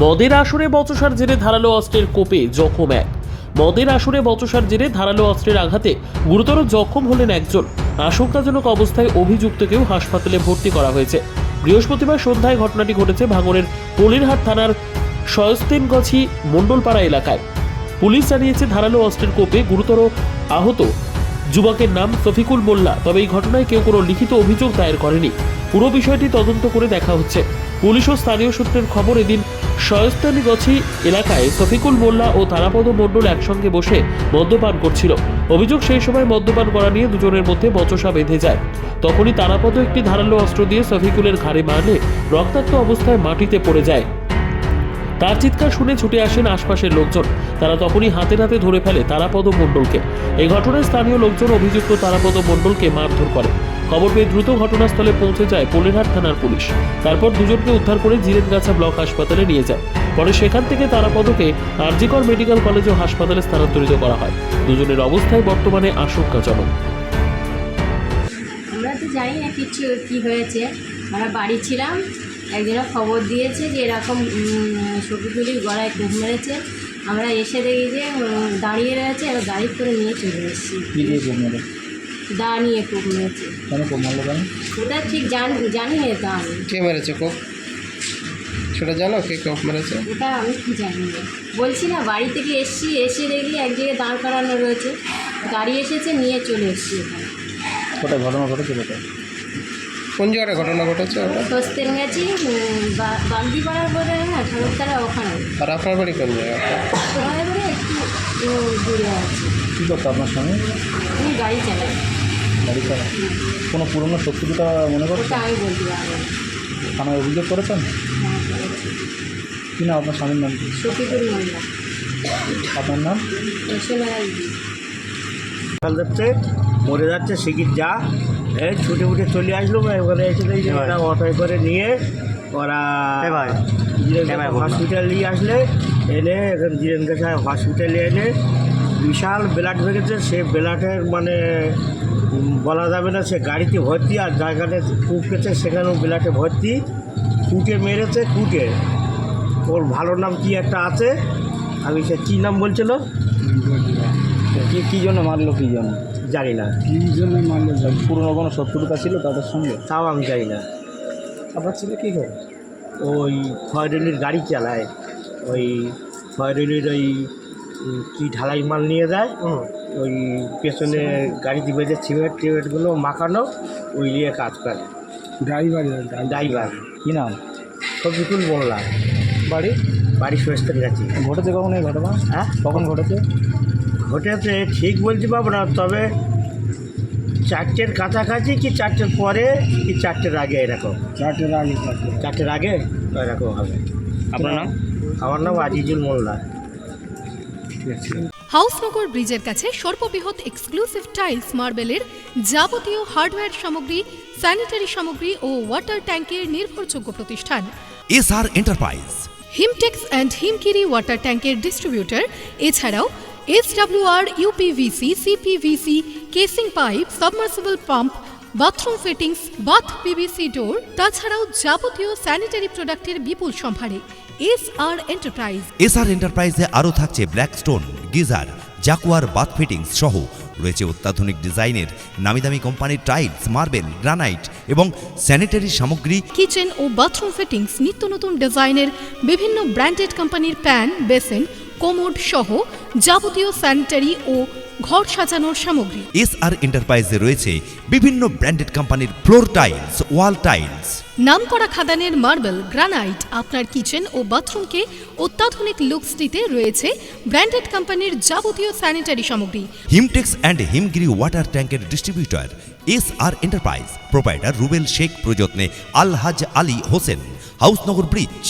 মদের আসরে বচসার জেরে ধারালো অস্ত্রের কোপে জখম এক। মদের আসরে বচসার জেরে ধারালো অস্ত্রের আঘাতে গুরুতর জখম হলেন একজন। আশঙ্কাজনক অবস্থায় অভিযুক্তকেও হাসপাতালে ভর্তি করা হয়েছে। বৃহস্পতিবার সন্ধ্যায় ঘটনাটি ঘটেছে ভাঙড়ের পলিরহাট থানার শয়স্তেনগছি মণ্ডলপাড়া এলাকায়। পুলিশ জানিয়েছে ধারালো অস্ত্রের কোপে গুরুতর আহত যুবকের নাম শফিকুল মোল্লা। তবে এই ঘটনায় কেউ কোনো লিখিত অভিযোগ দায়ের করেনি। পুরো বিষয়টি তদন্ত করে দেখা হচ্ছে। পুলিশ ও স্থানীয় সূত্রের খবর, এদিন শয়স্তানিগছি এলাকায় শফিকুল মোল্লা ও তারাপদ মণ্ডল একসঙ্গে বসে মদ্যপান করছিল। অভিযোগ, সেই সময় মদ্যপান করা নিয়ে দুজনের মধ্যে বচসা বেঁধে যায়। তখনই তারাপদ একটি ধারালো অস্ত্র দিয়ে শফিকুলের ঘাড়ে মারলে রক্তাক্ত অবস্থায় মাটিতে পড়ে যায়। তার চিৎকার শুনে ছুটে আসেন আশপাশের লোকজন। তারা তখনই হাতে নাতে ধরে ফেলে তারাপদ মণ্ডলকে। এই ঘটনায় স্থানীয় লোকজন অভিযুক্ত তারাপদ মণ্ডলকে মারধর করে। খবর পেয়ে দ্রুত ঘটনাস্থলে পৌঁছে যায় পলিরহাট থানার পুলিশ। তারপর দুজনকে উদ্ধার করে জিরেনগাছা ব্লক হাসপাতালে নিয়ে যায়। পরে সেখান থেকে তারাপদকে আরজিকর মেডিকেল কলেজ ও হাসপাতালে স্থানান্তরিত করা হয়। দুজনের অবস্থায় বর্তমানে আশঙ্কাজনক। আমরা তো জানি না কিছু কী হয়েছে। আমরা বাড়ি ছিলাম, একজনে খবর দিয়েছে যে এরকম শফিকুলির গলায় কোপ মেরেছে। আমরা এসে দেখি যে দাঁড়িয়ে রয়েছে, এবার গাড়ি করে নিয়ে চলে এসেছি। দা নিয়ে কোপ মেরেছে। ওটা ঠিক জানি না তো আমি। কে মেরেছে কোপ সেটা জানো? কে কোপ মেরেছে ওটা আমি কি জানি না। বলছি না, বাড়ি থেকে এসেছি, এসে দেখি এক জায়গায় দাঁড় করানো রয়েছে, গাড়ি এসেছে, নিয়ে চলে এসেছি এখানে। কোথায় ঘটনা ঘটেছে? কোথায়, কোন জায়গায় ঘটনা ঘটেছে? সস্তেন গেছি বান্দিপাড়ার বোধ হয়, হ্যাঁ, ঠাকুরতলা ওখানে। আর আপনার বাড়ি কোন জায়গায়? তোমার এবারে একটু দূরে আছে। কী করতো আপনার সঙ্গে? আমি গাড়ি চালাই। গাড়ি চালা? কোনো পুরনো শত্রুতা মনে করছে? ওটা আমি বলতে পারবো না। থানায় অভিযোগ করেছেন? কী নাম আপনার স্বামীর নাম কি? শফিকুল মোল্লা। আপনার নাম? সকাল যাচ্ছে, মরে যাচ্ছে, শিগগির যা। এই ছুটে ফুটে চলে আসলো। এবারে এসে দেখি ওরা অটোয় করে নিয়ে ওরা হসপিটাল নিয়ে আসলে, এনে এখন জিরেনগাছা হসপিটালে এনে বিশাল ব্লাড ভেঙেছে। সে ব্লাডের মানে বলা যাবে না, সে গাড়িতে ভর্তি, আর জায়গাতে কূপ গেছে সেখানেও ব্লাডে ভর্তি। কুটে মেরেছে, কুটে। ওর ভালো নাম কি একটা আছে, আমি সে কী নাম বলছিল, কী জন্য মারলো, কী জন্য জানি না। কী জন্য মারলো? পুরনো কোনো শত্রুতা ছিল তাদের সঙ্গে? তাও আমি জানি না। আপনার ছেলে কী করে? ওই খয়রুলির গাড়ি চালায়। ওই খয়রুলির ওই কী ঢালাই মাল নিয়ে যায়, ওই পেছনে গাড়ি দিবে যে সিমেন্ট টিমেন্টগুলো মাখানো, ওই নিয়ে কাজ করে। ড্রাইভার। কী নাম? শফিকুল মোল্লা। বাড়ি? বাড়ি সুয়েস্তের কাছে। ঘটেছে কখন এই ঘটনা? হ্যাঁ, কখন ঘটেছে? ঘটেছে ঠিক বলতে পারবো না, তবে 4টের কাছাকাছি কি 4টের পরে কি 4টের আগে, এরকম। 4টের আগে? 4টের আগে এরকম হবে। আপনার নাম? আমার নাম আজিজুল মোল্লা। হাউসনগর ব্রিজের কাছে সর্ববৃহৎ এক্সক্লুসিভ টাইলস মার্বেলের যাবতীয় হার্ডওয়্যার সামগ্রী, স্যানিটারি সামগ্রী ও ওয়াটার ট্যাঙ্কের নির্ভরযোগ্য প্রতিষ্ঠান SR enterprise. Himtex and Himgiri water ট্যাঙ্কের ডিস্ট্রিবিউটর। এছাড়াও SWR, UPVC, CPVC, casing pipe, submersible pump, bathroom fittings, bath PVC door, তাছাড়াও যাবতীয় স্যানিটারি প্রোডাক্টের বিপুল সম্ভারে এসআর এন্টারপ্রাইজ। এসআর এন্টারপ্রাইজে আরও থাকছে Blackstone, geyser, Jaquar bath fittings সহ রয়েছে অত্যাধুনিক ডিজাইনের নামিদামি কোম্পানির টাইলস, মার্বেল, গ্রানাইট এবং স্যানিটারি সামগ্রী, কিচেন ও বাথরুম ফিটিংস, নিত্য নতুন ডিজাইনের বিভিন্ন ব্র্যান্ডেড কোম্পানির প্যান, বেসিন, কোমোড সহ যাবতীয় স্যানিটারি ও ঘর সাজানোর সামগ্রী। এসআর এন্টারপ্রাইজে রয়েছে বিভিন্ন ব্র্যান্ডেড কোম্পানির ফ্লোর টাইলস, ওয়াল টাইলস, নামকরা খাদানের মার্বেল, গ্রানাইট। আপনার কিচেন ও বাথরুমকে অত্যাধুনিক লুকস দিতে রয়েছে ব্র্যান্ডেড কোম্পানির যাবতীয় স্যানিটারি সামগ্রী। হিমটেক্স অ্যান্ড হিমগিরি ওয়াটার ট্যাঙ্কের distributor SR enterprise. Proprietor Rubel Sheikh, প্রযত্নে আলহাজ আলী হোসেন, হাউসনগর ব্রিজ।